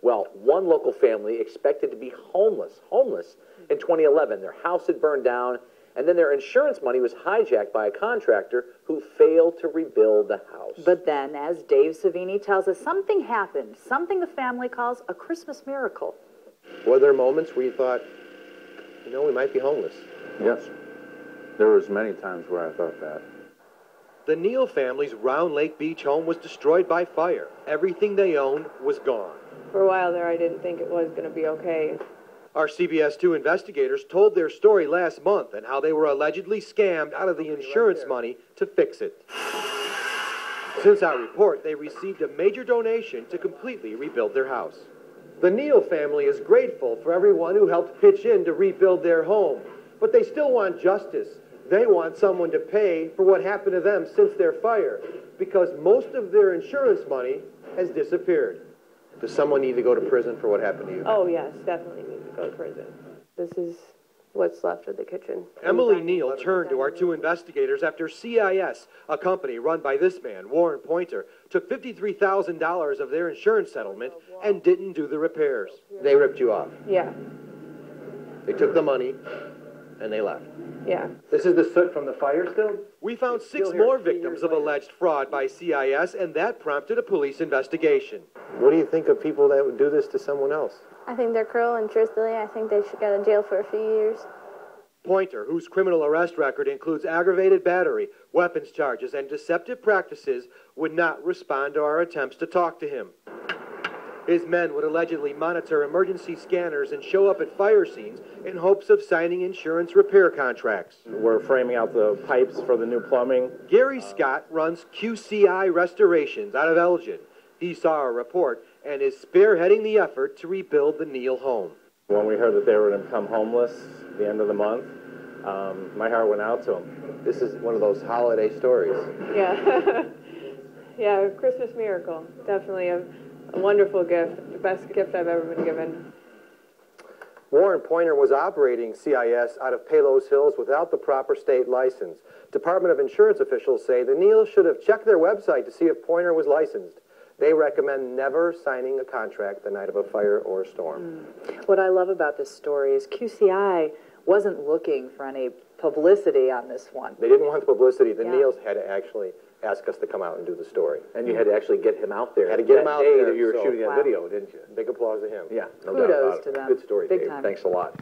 Well, one local family expected to be homeless in 2011. Their house had burned down, and then their insurance money was hijacked by a contractor who failed to rebuild the house. But then, as Dave Savini tells us, something happened, something the family calls a Christmas miracle. Were there moments where you thought, you know, we might be homeless? Yes. There was many times where I thought that. The Neal family's Round Lake Beach home was destroyed by fire. Everything they owned was gone. For a while there, I didn't think it was going to be okay. Our CBS 2 investigators told their story last month and how they were allegedly scammed out of the insurance money to fix it. Since our report, they received a major donation to completely rebuild their house. The Neal family is grateful for everyone who helped pitch in to rebuild their home, but they still want justice. They want someone to pay for what happened to them since their fire, because most of their insurance money has disappeared. Does someone need to go to prison for what happened to you? Oh, yes, definitely need to go to prison. This is what's left of the kitchen. Emily Neal turned to our 2 investigators after CIS, a company run by this man, Warren Pointer, took $53,000 of their insurance settlement and didn't do the repairs. They ripped you off. Yeah, They took the money, and they left. yeah. This is the soot from the fire still? We found 6 more victims of alleged fraud by CIS, and that prompted a police investigation. What do you think of people that would do this to someone else? I think they're cruel, and truthfully, I think they should go to jail for a few years. Pointer, whose criminal arrest record includes aggravated battery, weapons charges, and deceptive practices, would not respond to our attempts to talk to him. His men would allegedly monitor emergency scanners and show up at fire scenes in hopes of signing insurance repair contracts. We're framing out the pipes for the new plumbing. Gary Scott runs QCI Restorations out of Elgin. He saw our report and is spearheading the effort to rebuild the Neal home. When we heard that they were going to become homeless at the end of the month, my heart went out to them. This is one of those holiday stories. Yeah. Yeah, a Christmas miracle. Definitely a wonderful gift. The best gift I've ever been given. Warren Pointer was operating CIS out of Palos Hills without the proper state license. Department of Insurance officials say the Neals should have checked their website to see if Pointer was licensed. They recommend never signing a contract the night of a fire or a storm. What I love about this story is QCI wasn't looking for any publicity on this one. They didn't want the publicity. The Neals had to actually ask us to come out and do the story. And you had to actually get him out there. Had to get him out there. That you were shooting that Wow. video, didn't you? Big applause to him. Yeah, no doubt about Kudos it. to them. Good story, Big Dave. time. Thanks a lot.